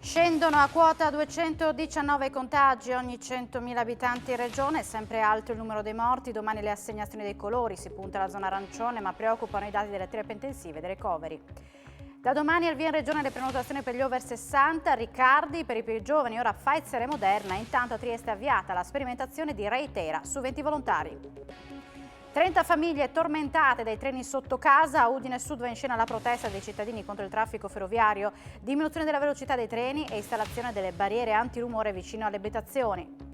Scendono a quota 219 contagi ogni 100.000 abitanti in regione, sempre alto il numero dei morti, domani le assegnazioni dei colori, si punta alla zona arancione ma preoccupano i dati delle terapie intensive e dei ricoveri. Da domani al via in regione le prenotazioni per gli over 60, Riccardi per i più giovani, ora Pfizer e Moderna, intanto a Trieste è avviata la sperimentazione di Reitera su 20 volontari. 30 famiglie tormentate dai treni sotto casa, a Udine Sud va in scena la protesta dei cittadini contro il traffico ferroviario, diminuzione della velocità dei treni e installazione delle barriere antirumore vicino alle abitazioni.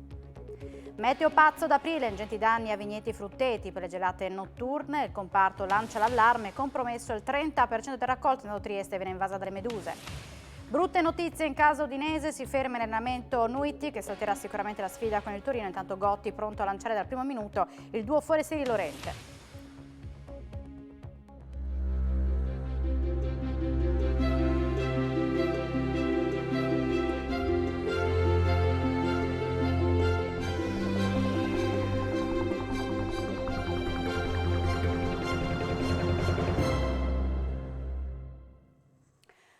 Meteo pazzo d'aprile, ingenti danni a vigneti frutteti per le gelate notturne, il comparto lancia l'allarme, compromesso il 30% del raccolto in Trieste viene invasa dalle meduse. Brutte notizie in casa udinese, si ferma l'allenamento Nuiti che salterà sicuramente la sfida con il Torino, intanto Gotti pronto a lanciare dal primo minuto il duo Forestieri Lorente.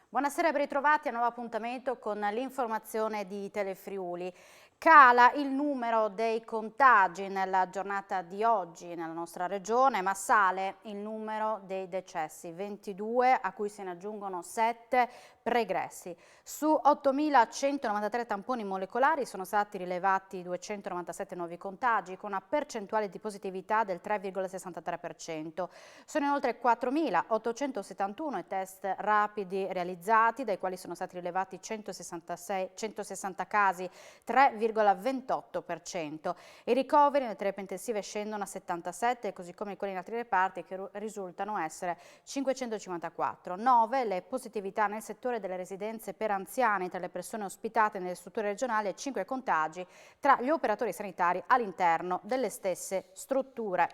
Buonasera, ben ritrovati a nuovo appuntamento con l'informazione di Telefriuli. Cala il numero dei contagi nella giornata di oggi nella nostra regione, ma sale il numero dei decessi, 22 a cui se ne aggiungono 7 pregressi. Su 8.193 tamponi molecolari sono stati rilevati 297 nuovi contagi con una percentuale di positività del 3,63%. Sono inoltre 4.871 i test rapidi realizzati, dai quali sono stati rilevati 160 casi, 3,28%. I ricoveri nelle terapie intensive scendono a 77, così come quelli in altri reparti che risultano essere 554. 9 le positività nel settore delle residenze per anziani tra le persone ospitate nelle strutture regionali e 5 contagi tra gli operatori sanitari all'interno delle stesse strutture.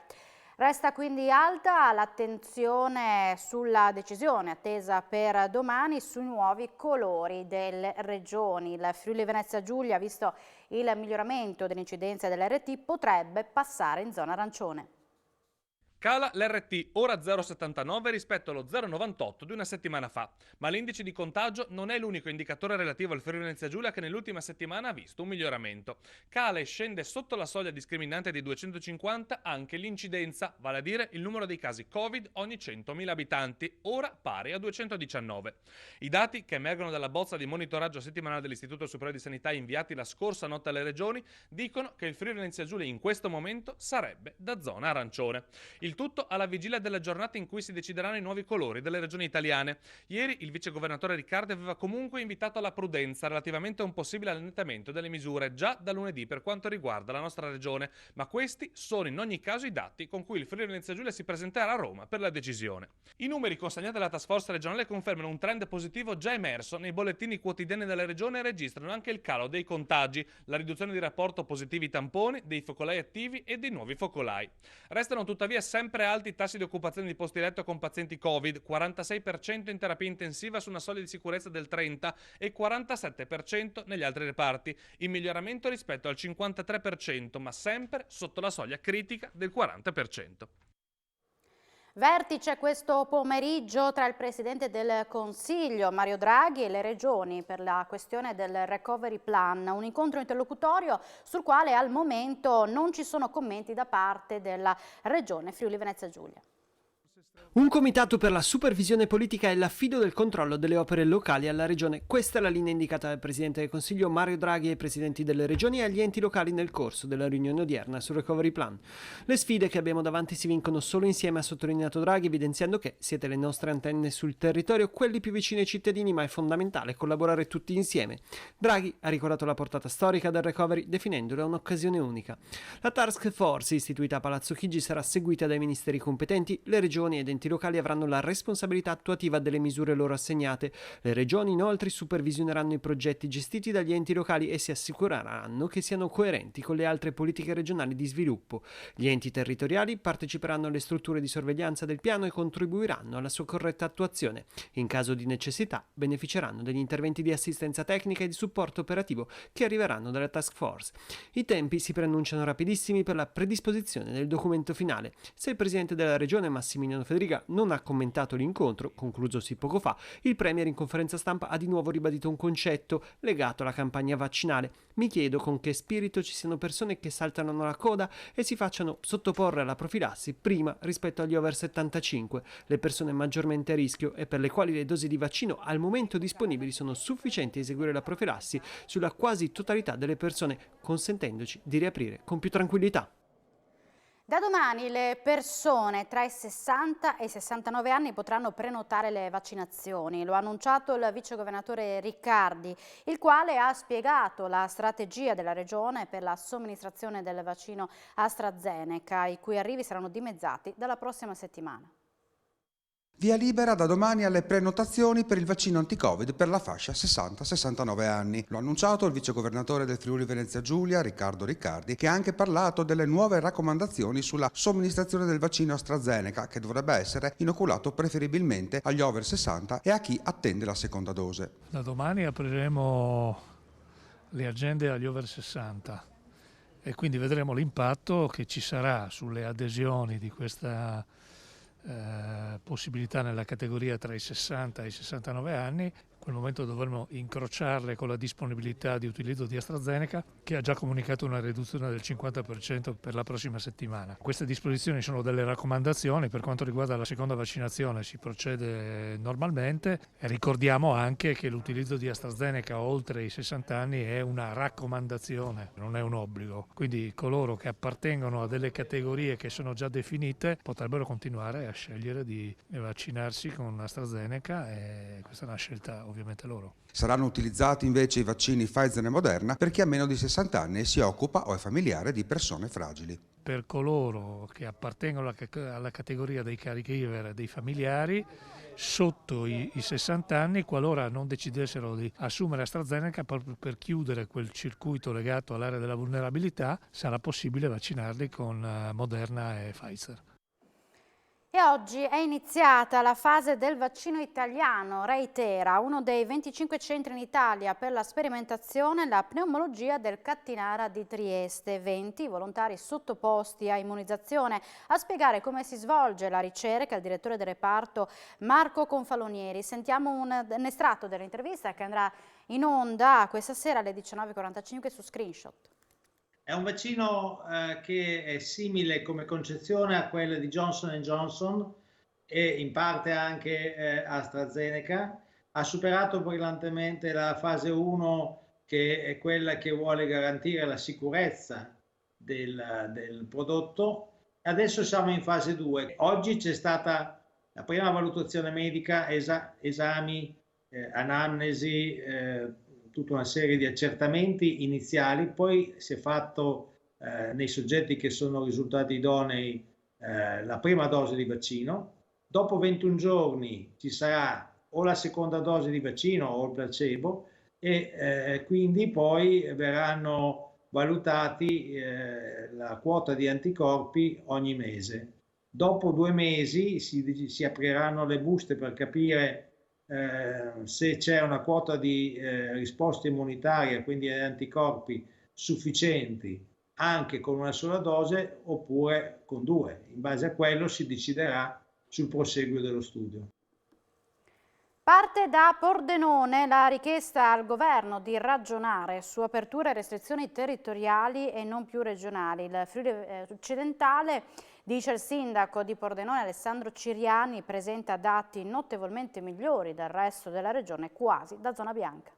Resta quindi alta l'attenzione sulla decisione attesa per domani sui nuovi colori delle regioni. Il Friuli Venezia Giulia, visto il miglioramento dell'incidenza dell'RT, potrebbe passare in zona arancione. Cala l'RT, ora 0,79 rispetto allo 0,98 di una settimana fa, ma l'indice di contagio non è l'unico indicatore relativo al Friuli Venezia Giulia che nell'ultima settimana ha visto un miglioramento. Cala e scende sotto la soglia discriminante di 250 anche l'incidenza, vale a dire il numero dei casi Covid ogni 100.000 abitanti, ora pari a 219. I dati che emergono dalla bozza di monitoraggio settimanale dell'Istituto Superiore di Sanità inviati la scorsa notte alle regioni dicono che il Friuli Venezia Giulia in questo momento sarebbe da zona arancione. Il tutto alla vigilia della giornata in cui si decideranno i nuovi colori delle regioni italiane. Ieri il vicegovernatore Riccardi aveva comunque invitato alla prudenza relativamente a un possibile allentamento delle misure già da lunedì per quanto riguarda la nostra regione, ma questi sono in ogni caso i dati con cui il Friuli Venezia Giulia si presenterà a Roma per la decisione. I numeri consegnati dalla task force regionale confermano un trend positivo già emerso nei bollettini quotidiani della regione e registrano anche il calo dei contagi, la riduzione di rapporto positivi tamponi, dei focolai attivi e dei nuovi focolai. Restano tuttavia sempre alti i tassi di occupazione di posti letto con pazienti Covid, 46% in terapia intensiva su una soglia di sicurezza del 30% e 47% negli altri reparti, in miglioramento rispetto al 53%, ma sempre sotto la soglia critica del 40%. Vertice questo pomeriggio tra il Presidente del Consiglio Mario Draghi e le regioni per la questione del Recovery Plan, un incontro interlocutorio sul quale al momento non ci sono commenti da parte della Regione Friuli Venezia Giulia. Un comitato per la supervisione politica e l'affido del controllo delle opere locali alla Regione. Questa è la linea indicata dal Presidente del Consiglio Mario Draghi ai Presidenti delle Regioni e agli enti locali nel corso della riunione odierna sul Recovery Plan. Le sfide che abbiamo davanti si vincono solo insieme, ha sottolineato Draghi, evidenziando che siete le nostre antenne sul territorio, quelli più vicini ai cittadini, ma è fondamentale collaborare tutti insieme. Draghi ha ricordato la portata storica del recovery, definendola un'occasione unica. La task force istituita a Palazzo Chigi sarà seguita dai ministeri competenti, le regioni ed enti locali avranno la responsabilità attuativa delle misure loro assegnate. Le regioni inoltre supervisioneranno i progetti gestiti dagli enti locali e si assicureranno che siano coerenti con le altre politiche regionali di sviluppo. Gli enti territoriali parteciperanno alle strutture di sorveglianza del piano e contribuiranno alla sua corretta attuazione. In caso di necessità beneficeranno degli interventi di assistenza tecnica e di supporto operativo che arriveranno dalla task force. I tempi si preannunciano rapidissimi per la predisposizione del documento finale. Se il presidente della regione Massimiliano Federica Lega non ha commentato l'incontro, conclusosi poco fa. Il Premier in conferenza stampa ha di nuovo ribadito un concetto legato alla campagna vaccinale. Mi chiedo con che spirito ci siano persone che saltano la coda e si facciano sottoporre alla profilassi prima rispetto agli over 75, le persone maggiormente a rischio e per le quali le dosi di vaccino al momento disponibili sono sufficienti a eseguire la profilassi sulla quasi totalità delle persone, consentendoci di riaprire con più tranquillità. Da domani le persone tra i 60 e i 69 anni potranno prenotare le vaccinazioni. Lo ha annunciato il vicegovernatore Riccardi, il quale ha spiegato la strategia della Regione per la somministrazione del vaccino AstraZeneca, i cui arrivi saranno dimezzati dalla prossima settimana. Via libera da domani alle prenotazioni per il vaccino anti-Covid per la fascia 60-69 anni. Lo ha annunciato il vicegovernatore del Friuli Venezia Giulia, Riccardo Riccardi, che ha anche parlato delle nuove raccomandazioni sulla somministrazione del vaccino AstraZeneca, che dovrebbe essere inoculato preferibilmente agli over 60 e a chi attende la seconda dose. Da domani apriremo le agende agli over 60 e quindi vedremo l'impatto che ci sarà sulle adesioni di questa possibilità nella categoria tra i 60 e i 69 anni. In quel momento dovremo incrociarle con la disponibilità di utilizzo di AstraZeneca, che ha già comunicato una riduzione del 50% per la prossima settimana. Queste disposizioni sono delle raccomandazioni. Per quanto riguarda la seconda vaccinazione si procede normalmente e ricordiamo anche che l'utilizzo di AstraZeneca oltre i 60 anni è una raccomandazione, non è un obbligo. Quindi coloro che appartengono a delle categorie che sono già definite potrebbero continuare a scegliere di vaccinarsi con AstraZeneca e questa è una scelta ovviamente loro. Saranno utilizzati invece i vaccini Pfizer e Moderna per chi ha meno di 60 anni e si occupa o è familiare di persone fragili. Per coloro che appartengono alla categoria dei caregiver e dei familiari sotto i 60 anni, qualora non decidessero di assumere AstraZeneca proprio per chiudere quel circuito legato all'area della vulnerabilità, sarà possibile vaccinarli con Moderna e Pfizer. E oggi è iniziata la fase del vaccino italiano. Reitera, uno dei 25 centri in Italia per la sperimentazione, la pneumologia del Cattinara di Trieste. 20 volontari sottoposti a immunizzazione. A spiegare come si svolge la ricerca il direttore del reparto Marco Confalonieri. Sentiamo un estratto dell'intervista che andrà in onda questa sera alle 19:45 su Screenshot. È un vaccino che è simile come concezione a quella di Johnson & Johnson e in parte anche AstraZeneca. Ha superato brillantemente la fase 1, che è quella che vuole garantire la sicurezza del prodotto. Adesso siamo in fase 2. Oggi c'è stata la prima valutazione medica, esami, anamnesi, tutta una serie di accertamenti iniziali, poi si è fatto nei soggetti che sono risultati idonei la prima dose di vaccino. Dopo 21 giorni ci sarà o la seconda dose di vaccino o il placebo e quindi poi verranno valutati la quota di anticorpi ogni mese. Dopo 2 mesi si apriranno le buste per capire se c'è una quota di risposta immunitaria, quindi anticorpi sufficienti anche con una sola dose oppure con 2. In base a quello si deciderà sul proseguo dello studio. Parte da Pordenone la richiesta al governo di ragionare su aperture e restrizioni territoriali e non più regionali. Il Friuli occidentale, dice il sindaco di Pordenone Alessandro Ciriani, presenta dati notevolmente migliori del resto della regione, quasi da zona bianca.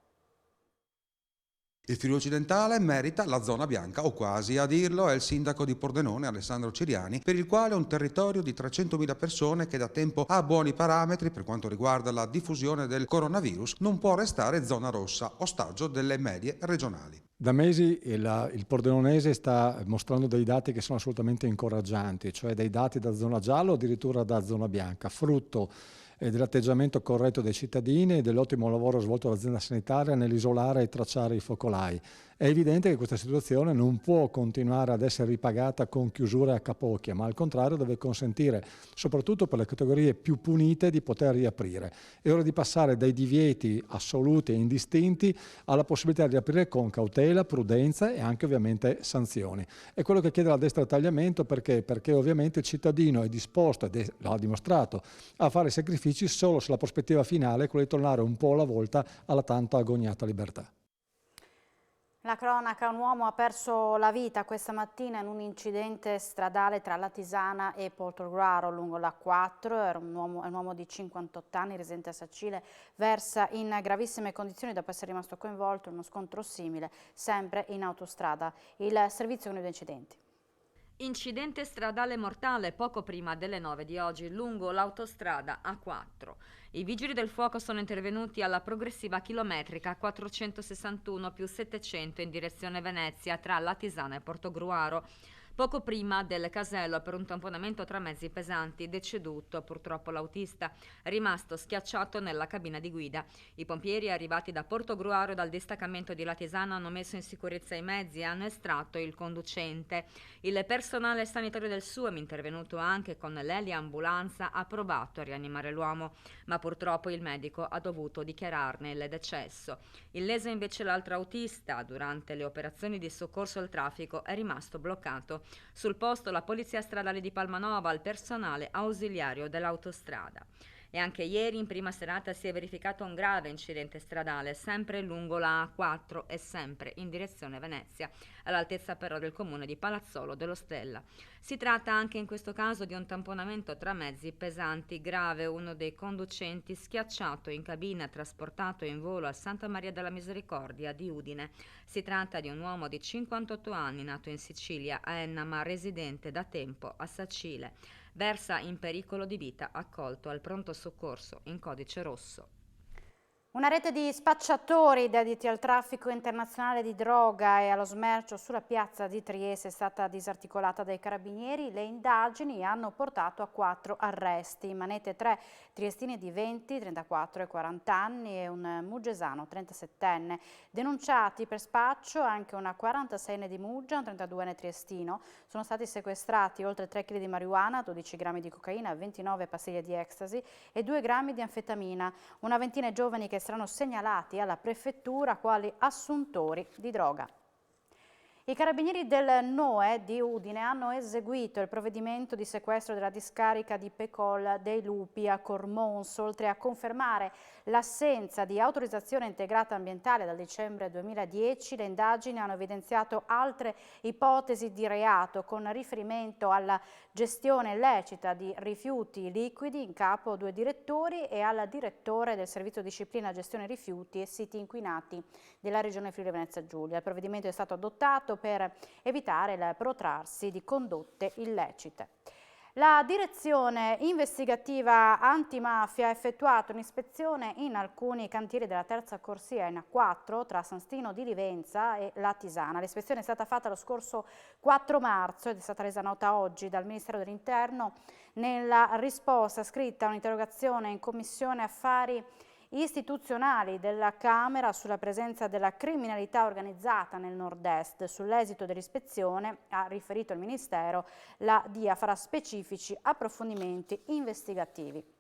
Il Friuli occidentale merita la zona bianca, o quasi, a dirlo è il sindaco di Pordenone Alessandro Ciriani, per il quale un territorio di 300.000 persone che da tempo ha buoni parametri per quanto riguarda la diffusione del coronavirus non può restare zona rossa, ostaggio delle medie regionali. Da mesi il pordenonese sta mostrando dei dati che sono assolutamente incoraggianti, cioè dei dati da zona gialla o addirittura da zona bianca, frutto dell'atteggiamento corretto dei cittadini e dell'ottimo lavoro svolto dall'azienda sanitaria nell'isolare e tracciare i focolai. È evidente che questa situazione non può continuare ad essere ripagata con chiusure a capocchia, ma al contrario deve consentire, soprattutto per le categorie più punite, di poter riaprire. È ora di passare dai divieti assoluti e indistinti alla possibilità di riaprire con cautela, prudenza e anche ovviamente sanzioni. È quello che chiede la destra al tagliamento perché ovviamente il cittadino è disposto, e lo ha dimostrato, a fare sacrifici solo se la prospettiva finale è quella di tornare un po' alla volta alla tanto agognata libertà. La cronaca, un uomo ha perso la vita questa mattina in un incidente stradale tra Latisana e Portogruaro lungo la 4. È un uomo di 58 anni, residente a Sacile, versa in gravissime condizioni dopo essere rimasto coinvolto in uno scontro simile, sempre in autostrada. Il servizio con gli incidenti. Incidente stradale mortale poco prima delle 9 di oggi lungo l'autostrada A4. I vigili del fuoco sono intervenuti alla progressiva chilometrica 461+700 in direzione Venezia tra Latisana e Portogruaro. Poco prima del casello per un tamponamento tra mezzi pesanti, deceduto purtroppo l'autista, rimasto schiacciato nella cabina di guida. I pompieri arrivati da Portogruaro e dal distaccamento di Latisana hanno messo in sicurezza i mezzi e hanno estratto il conducente. Il personale sanitario del SUAM, intervenuto anche con l'eliambulanza, ha provato a rianimare l'uomo, ma purtroppo il medico ha dovuto dichiararne il decesso. Illeso invece l'altro autista, durante le operazioni di soccorso al traffico, è rimasto bloccato. Sul posto la Polizia Stradale di Palmanova, il personale ausiliario dell'autostrada. E anche ieri in prima serata si è verificato un grave incidente stradale, sempre lungo la A4 e sempre in direzione Venezia, all'altezza però del comune di Palazzolo dello Stella. Si tratta anche in questo caso di un tamponamento tra mezzi pesanti grave, uno dei conducenti schiacciato in cabina trasportato in volo a Santa Maria della Misericordia di Udine. Si tratta di un uomo di 58 anni nato in Sicilia, a Enna, ma residente da tempo a Sacile. Versa in pericolo di vita, accolto al pronto soccorso in codice rosso. Una rete di spacciatori dediti al traffico internazionale di droga e allo smercio sulla piazza di Trieste è stata disarticolata dai carabinieri. Le indagini hanno portato a 4 arresti. In manette 3 triestini di 20, 34 e 40 anni e un muggesano 37enne. Denunciati per spaccio anche una 46enne di Muggia, un 32enne triestino. Sono stati sequestrati oltre 3 kg di marijuana, 12 grammi di cocaina, 29 pastiglie di ecstasy e 2 grammi di anfetamina. Una ventina di giovani che saranno segnalati alla prefettura quali assuntori di droga. I carabinieri del NOE di Udine hanno eseguito il provvedimento di sequestro della discarica di Pecol dei Lupi a Cormonso, oltre a confermare l'assenza di autorizzazione integrata ambientale dal dicembre 2010. Le indagini hanno evidenziato altre ipotesi di reato con riferimento alla gestione illecita di rifiuti liquidi in capo a 2 direttori e al direttore del servizio disciplina gestione rifiuti e siti inquinati della regione Friuli Venezia Giulia. Il provvedimento è stato adottato per evitare il protrarsi di condotte illecite. La direzione investigativa antimafia ha effettuato un'ispezione in alcuni cantieri della terza corsia in A4 tra San Stino di Livenza e Latisana. L'ispezione è stata fatta lo scorso 4 marzo ed è stata resa nota oggi dal Ministero dell'Interno nella risposta scritta a un'interrogazione in Commissione Affari istituzionali della Camera sulla presenza della criminalità organizzata nel nord-est. Sull'esito dell'ispezione, ha riferito il Ministero, la DIA farà specifici approfondimenti investigativi.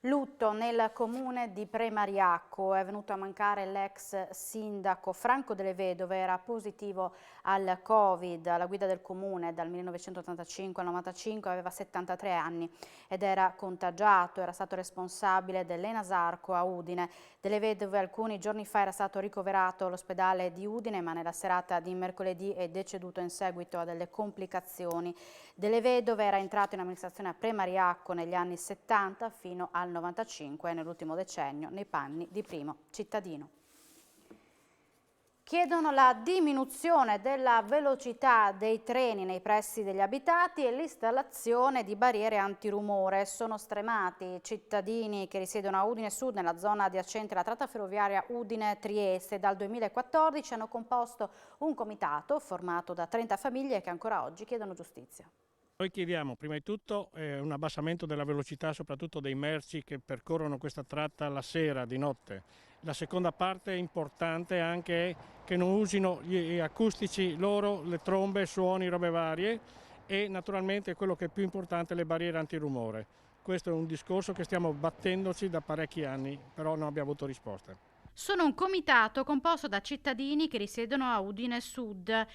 Lutto nel comune di Premariacco, è venuto a mancare l'ex sindaco Franco Delle Vedove, era positivo al Covid, alla guida del comune dal 1985 al 1995, aveva 73 anni ed era contagiato, era stato responsabile dell'Enasarco a Udine. Delle Vedove alcuni giorni fa era stato ricoverato all'ospedale di Udine, ma nella serata di mercoledì è deceduto in seguito a delle complicazioni. Delle Vedove era entrato in amministrazione a Premariacco negli anni 70 fino al 95 e nell'ultimo decennio nei panni di primo cittadino. Chiedono la diminuzione della velocità dei treni nei pressi degli abitati e l'installazione di barriere antirumore. Sono stremati i cittadini che risiedono a Udine Sud, nella zona adiacente alla tratta ferroviaria Udine-Trieste. Dal 2014 hanno composto un comitato formato da 30 famiglie che ancora oggi chiedono giustizia. Noi chiediamo prima di tutto un abbassamento della velocità soprattutto dei merci che percorrono questa tratta la sera, di notte, La seconda parte importante anche è che non usino gli acustici loro, le trombe, suoni, robe varie, e naturalmente quello che è più importante, le barriere antirumore. Questo è un discorso che stiamo battendoci da parecchi anni, però non abbiamo avuto risposte. Sono un comitato composto da cittadini che risiedono a Udine Sud.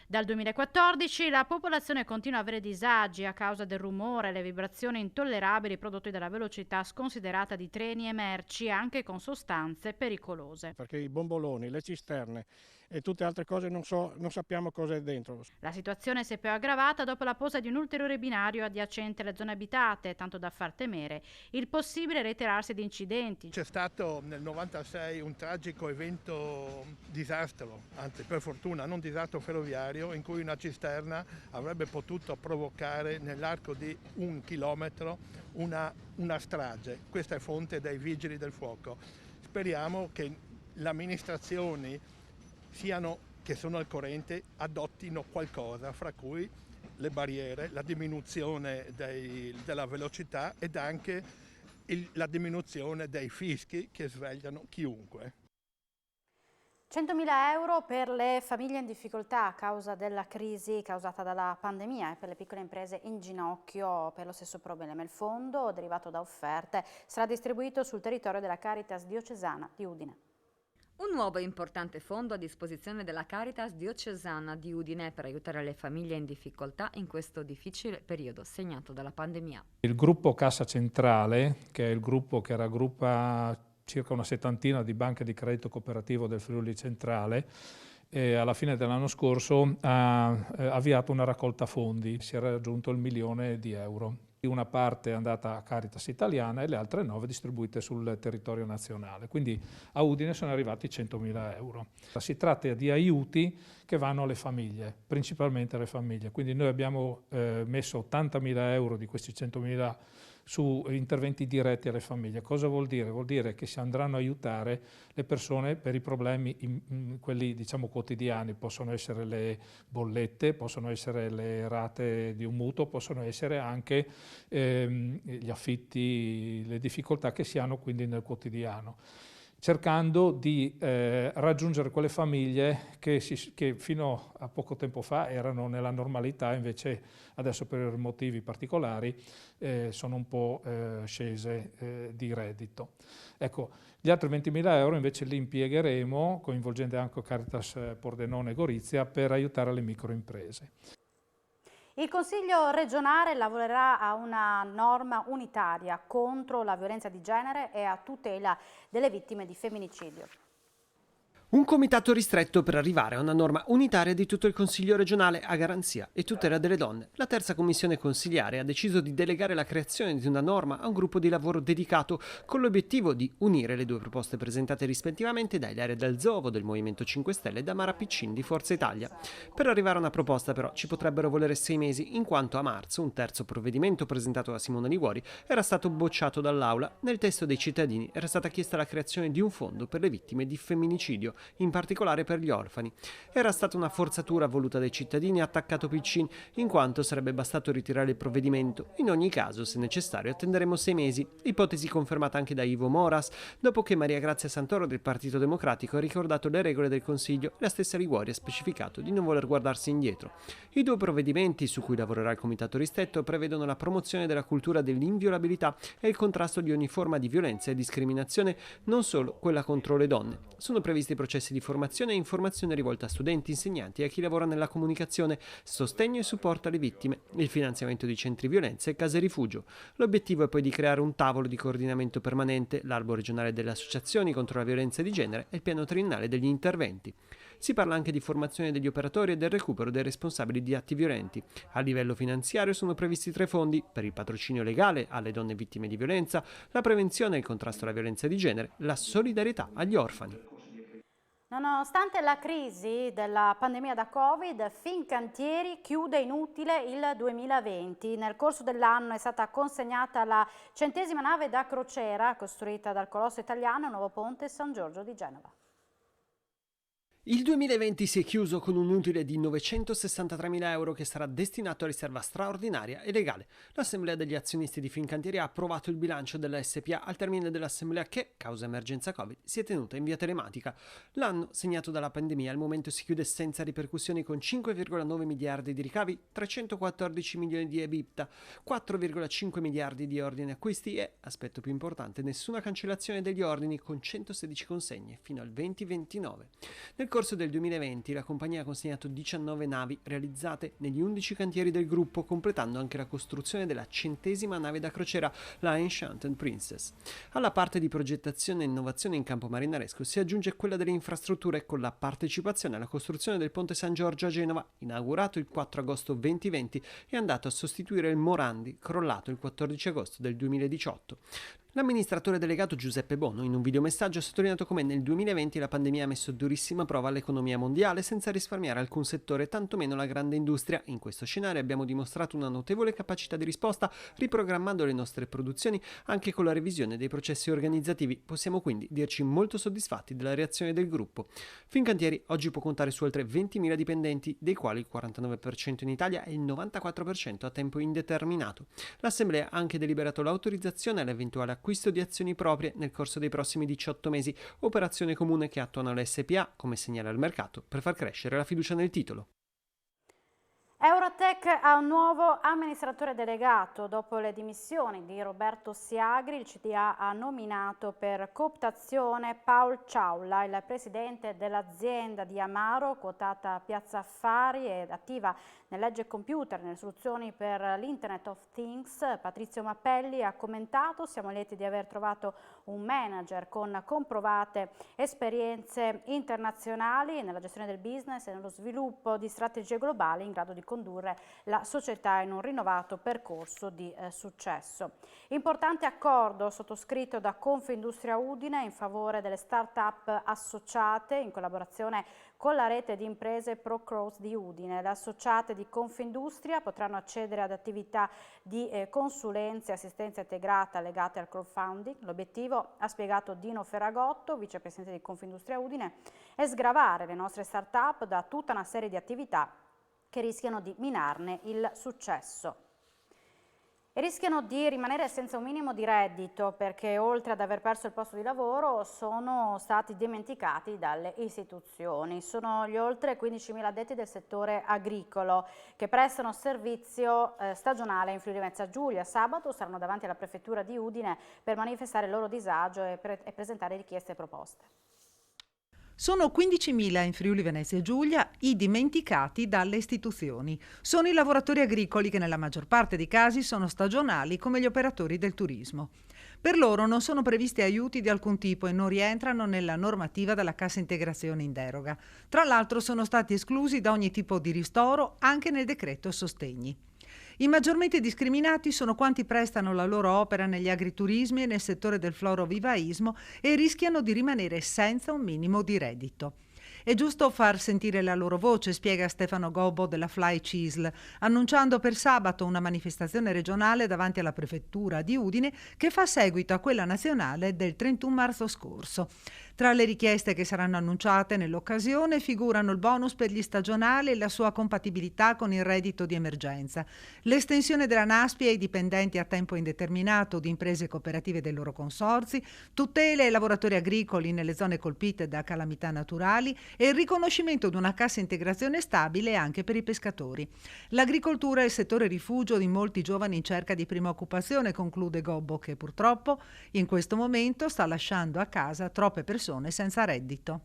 Dal 2014 la popolazione continua a avere disagi a causa del rumore e le vibrazioni intollerabili prodotte dalla velocità sconsiderata di treni e merci, anche con sostanze pericolose. Perché i bomboloni, le cisterne e tutte altre cose non sappiamo cosa è dentro. La situazione si è poi aggravata dopo la posa di un ulteriore binario adiacente alle zone abitate, tanto da far temere il possibile reiterarsi di incidenti. C'è stato nel 96 un tragico evento disastro, anzi per fortuna non disastro ferroviario, in cui una cisterna avrebbe potuto provocare nell'arco di 1 chilometro una strage. Questa è fonte dei vigili del fuoco. Speriamo che le amministrazioni che sono al corrente adottino qualcosa, fra cui le barriere, la diminuzione della velocità ed anche la diminuzione dei fischi che svegliano chiunque. 100.000 euro per le famiglie in difficoltà a causa della crisi causata dalla pandemia e per le piccole imprese in ginocchio per lo stesso problema. Il fondo, derivato da offerte, sarà distribuito sul territorio della Caritas diocesana di Udine. Un nuovo e importante fondo a disposizione della Caritas diocesana di Udine per aiutare le famiglie in difficoltà in questo difficile periodo segnato dalla pandemia. Il gruppo Cassa Centrale, che è il gruppo che raggruppa circa una settantina di banche di credito cooperativo del Friuli Centrale, alla fine dell'anno scorso ha avviato una raccolta fondi, si era raggiunto il 1 milione di euro. Una parte è andata a Caritas italiana e le altre 9 distribuite sul territorio nazionale. Quindi a Udine sono arrivati 100.000 euro. Si tratta di aiuti che vanno alle famiglie, principalmente alle famiglie. Quindi noi abbiamo messo 80.000 euro di questi 100.000 su interventi diretti alle famiglie. Cosa vuol dire? Vuol dire che si andranno a aiutare le persone per i problemi, quelli diciamo quotidiani, possono essere le bollette, possono essere le rate di un mutuo, possono essere anche gli affitti, le difficoltà che si hanno quindi nel quotidiano, cercando di raggiungere quelle famiglie che fino a poco tempo fa erano nella normalità, invece adesso per motivi particolari sono un po' scese di reddito. Ecco, gli altri 20.000 euro invece li impiegheremo, coinvolgendo anche Caritas Pordenone e Gorizia, per aiutare le microimprese. Il Consiglio regionale lavorerà a una norma unitaria contro la violenza di genere e a tutela delle vittime di femminicidio. Un comitato ristretto per arrivare a una norma unitaria di tutto il Consiglio regionale a garanzia e tutela delle donne. La terza commissione consiliare ha deciso di delegare la creazione di una norma a un gruppo di lavoro dedicato con l'obiettivo di unire le due proposte presentate rispettivamente da Ilaria Del Zovo del Movimento 5 Stelle e da Mara Piccin di Forza Italia. Per arrivare a una proposta però ci potrebbero volere 6 mesi, in quanto a marzo un terzo provvedimento presentato da Simona Liguori era stato bocciato dall'Aula. Nel testo dei cittadini era stata chiesta la creazione di un fondo per le vittime di femminicidio, in particolare per gli orfani. Era stata una forzatura voluta dai cittadini, ha attaccato Piccin, in quanto sarebbe bastato ritirare il provvedimento. In ogni caso, se necessario, attenderemo 6 mesi, ipotesi confermata anche da Ivo Moras, dopo che Maria Grazia Santoro del Partito Democratico ha ricordato le regole del Consiglio. La stessa Liguori ha specificato di non voler guardarsi indietro. I 2 provvedimenti su cui lavorerà il Comitato Ristretto prevedono la promozione della cultura dell'inviolabilità e il contrasto di ogni forma di violenza e discriminazione, non solo quella contro le donne. Sono previsti processi di formazione e informazione rivolta a studenti, insegnanti e a chi lavora nella comunicazione, sostegno e supporto alle vittime, il finanziamento di centri violenza e case rifugio. L'obiettivo è poi di creare un tavolo di coordinamento permanente, l'albo regionale delle associazioni contro la violenza di genere e il piano triennale degli interventi. Si parla anche di formazione degli operatori e del recupero dei responsabili di atti violenti. A livello finanziario sono previsti 3 fondi: per il patrocinio legale alle donne vittime di violenza, la prevenzione e il contrasto alla violenza di genere, la solidarietà agli orfani. Nonostante la crisi della pandemia da Covid, Fincantieri chiude inutile il 2020. Nel corso dell'anno è stata consegnata la 100ª nave da crociera costruita dal colosso italiano Nuovo Ponte San Giorgio di Genova. Il 2020 si è chiuso con un utile di 963.000 euro che sarà destinato a riserva straordinaria e legale. L'Assemblea degli azionisti di Fincantieri ha approvato il bilancio della SPA al termine dell'assemblea che, causa emergenza Covid, si è tenuta in via telematica. L'anno, segnato dalla pandemia, al momento si chiude senza ripercussioni con 5,9 miliardi di ricavi, 314 milioni di EBITDA, 4,5 miliardi di ordini acquisti e, aspetto più importante, nessuna cancellazione degli ordini con 116 consegne fino al 2029. Nel corso del 2020 la compagnia ha consegnato 19 navi realizzate negli 11 cantieri del gruppo, completando anche la costruzione della 100ª nave da crociera, la Enchanted Princess. Alla parte di progettazione e innovazione in campo marinaresco si aggiunge quella delle infrastrutture con la partecipazione alla costruzione del Ponte San Giorgio a Genova, inaugurato il 4 agosto 2020 e andato a sostituire il Morandi, crollato il 14 agosto del 2018. L'amministratore delegato Giuseppe Bono in un videomessaggio ha sottolineato come nel 2020 la pandemia ha messo durissima prova all'economia mondiale senza risparmiare alcun settore, tantomeno la grande industria. In questo scenario abbiamo dimostrato una notevole capacità di risposta riprogrammando le nostre produzioni anche con la revisione dei processi organizzativi. Possiamo quindi dirci molto soddisfatti della reazione del gruppo. Fincantieri oggi può contare su oltre 20.000 dipendenti, dei quali il 49% in Italia e il 94% a tempo indeterminato. L'Assemblea ha anche deliberato l'autorizzazione all'eventuale acquisto di azioni proprie nel corso dei prossimi 18 mesi, operazione comune che attuano le SPA, come segnala il mercato, per far crescere la fiducia nel titolo. Eurotech ha un nuovo amministratore delegato. Dopo le dimissioni di Roberto Siagri, il CDA ha nominato per cooptazione Paul Ciaula, il presidente dell'azienda di Amaro, quotata a Piazza Affari ed attiva nell'edge computer, nelle soluzioni per l'Internet of Things. Patrizio Mappelli ha commentato: siamo lieti di aver trovato un manager con comprovate esperienze internazionali nella gestione del business e nello sviluppo di strategie globali in grado di condurre la società in un rinnovato percorso di successo. Importante accordo sottoscritto da Confindustria Udine in favore delle start-up associate in collaborazione con la rete di imprese ProCross di Udine. Le associate di Confindustria potranno accedere ad attività di consulenza e assistenza integrata legate al crowdfunding. L'obiettivo, ha spiegato Dino Ferragotto, vicepresidente di Confindustria Udine, è sgravare le nostre start-up da tutta una serie di attività che rischiano di minarne il successo. E rischiano di rimanere senza un minimo di reddito perché, oltre ad aver perso il posto di lavoro, sono stati dimenticati dalle istituzioni. Sono gli oltre 15.000 addetti del settore agricolo che prestano servizio stagionale in Friuli Venezia Giulia. Sabato saranno davanti alla prefettura di Udine per manifestare il loro disagio e presentare richieste e proposte. Sono 15.000 in Friuli Venezia Giulia i dimenticati dalle istituzioni. Sono i lavoratori agricoli che nella maggior parte dei casi sono stagionali come gli operatori del turismo. Per loro non sono previsti aiuti di alcun tipo e non rientrano nella normativa della cassa integrazione in deroga. Tra l'altro sono stati esclusi da ogni tipo di ristoro anche nel decreto sostegni. I maggiormente discriminati sono quanti prestano la loro opera negli agriturismi e nel settore del florovivaismo e rischiano di rimanere senza un minimo di reddito. È giusto far sentire la loro voce, spiega Stefano Gobbo della Fly Cisl, annunciando per sabato una manifestazione regionale davanti alla prefettura di Udine che fa seguito a quella nazionale del 31 marzo scorso. Tra le richieste che saranno annunciate nell'occasione figurano il bonus per gli stagionali e la sua compatibilità con il reddito di emergenza, l'estensione della NASPI ai dipendenti a tempo indeterminato di imprese cooperative dei loro consorzi, tutele ai lavoratori agricoli nelle zone colpite da calamità naturali e il riconoscimento di una cassa integrazione stabile anche per i pescatori. L'agricoltura è il settore rifugio di molti giovani in cerca di prima occupazione, conclude Gobbo, che purtroppo in questo momento sta lasciando a casa troppe persone senza reddito.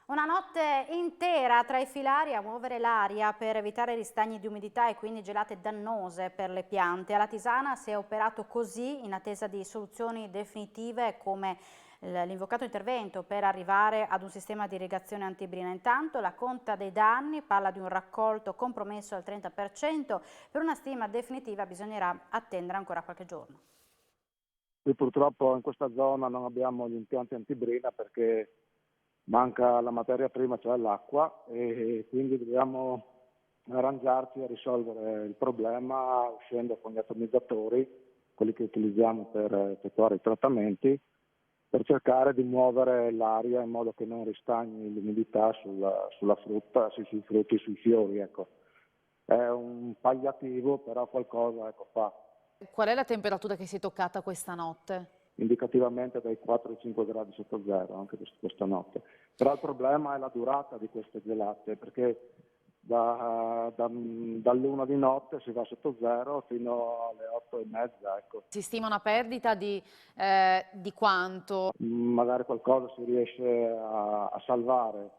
Una notte intera tra i filari a muovere l'aria per evitare ristagni di umidità e quindi gelate dannose per le piante. Alla Tisana si è operato così in attesa di soluzioni definitive come l'invocato intervento per arrivare ad un sistema di irrigazione antibrina. Intanto la conta dei danni parla di un raccolto compromesso al 30%, per una stima definitiva bisognerà attendere ancora qualche giorno. Qui purtroppo in questa zona non abbiamo gli impianti antibrina perché manca la materia prima, cioè l'acqua, e quindi dobbiamo arrangiarci a risolvere il problema uscendo con gli atomizzatori, quelli che utilizziamo per effettuare i trattamenti, per cercare di muovere l'aria in modo che non ristagni l'umidità sulla frutta, sui frutti, sui fiori. Ecco. È un palliativo, però qualcosa fa. Qual è la temperatura che si è toccata questa notte? Indicativamente dai 4 ai 5 gradi sotto zero anche questa notte. Però il problema è la durata di queste gelate, perché dall'1 di notte si va sotto zero fino alle 8:30. Ecco. Si stima una perdita di quanto? Magari qualcosa si riesce a salvare,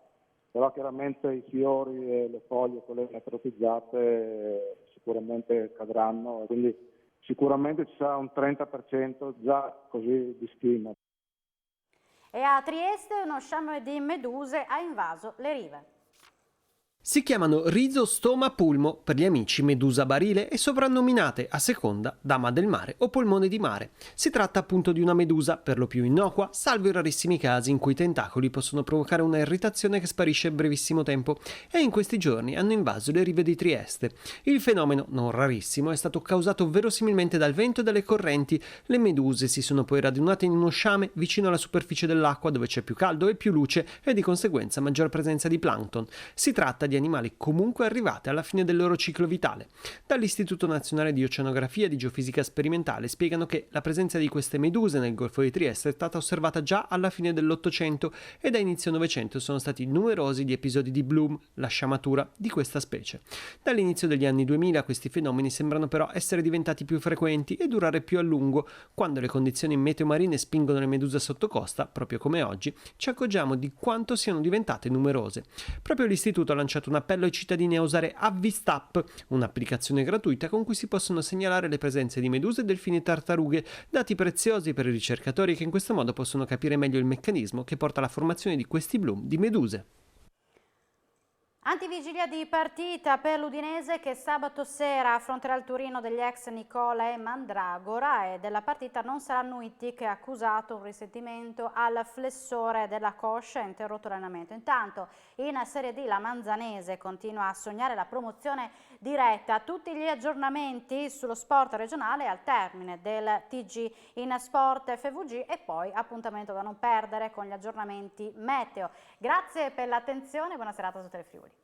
però chiaramente i fiori e le foglie, quelle necrotizzate, sicuramente cadranno, quindi sicuramente ci sarà un 30% già così di stima. E a Trieste uno sciame di meduse ha invaso le rive. Si chiamano Rhizostoma pulmo per gli amici medusa barile e soprannominate a seconda dama del mare o polmone di mare. Si tratta appunto di una medusa per lo più innocua, salvo i rarissimi casi in cui i tentacoli possono provocare una irritazione che sparisce in brevissimo tempo, e in questi giorni hanno invaso le rive di Trieste. Il fenomeno, non rarissimo, è stato causato verosimilmente dal vento e dalle correnti. Le meduse si sono poi radunate in uno sciame vicino alla superficie dell'acqua, dove c'è più caldo e più luce e di conseguenza maggior presenza di plancton. Si tratta di animali comunque arrivati alla fine del loro ciclo vitale. Dall'Istituto Nazionale di Oceanografia e di Geofisica Sperimentale spiegano che la presenza di queste meduse nel Golfo di Trieste è stata osservata già alla fine dell'Ottocento e da inizio Novecento sono stati numerosi gli episodi di bloom, la sciamatura di questa specie. Dall'inizio degli anni 2000 questi fenomeni sembrano però essere diventati più frequenti e durare più a lungo. Quando le condizioni meteo marine spingono le meduse sotto costa, proprio come oggi, ci accorgiamo di quanto siano diventate numerose. Proprio l'Istituto ha lanciato un appello ai cittadini a usare Avvistap, un'applicazione gratuita con cui si possono segnalare le presenze di meduse, delfini e tartarughe, dati preziosi per i ricercatori che in questo modo possono capire meglio il meccanismo che porta alla formazione di questi bloom di meduse. Antivigilia di partita per l'Udinese che sabato sera affronterà il Torino degli ex Nicola e Mandragora, e della partita non sarà Nuiti, che ha accusato un risentimento al flessore della coscia e interrotto l'allenamento. Intanto in Serie D la Manzanese continua a sognare la promozione diretta. Tutti gli aggiornamenti sullo sport regionale al termine del TG in Sport FVG e poi appuntamento da non perdere con gli aggiornamenti meteo. Grazie per l'attenzione e buona serata a tutte le Friuli.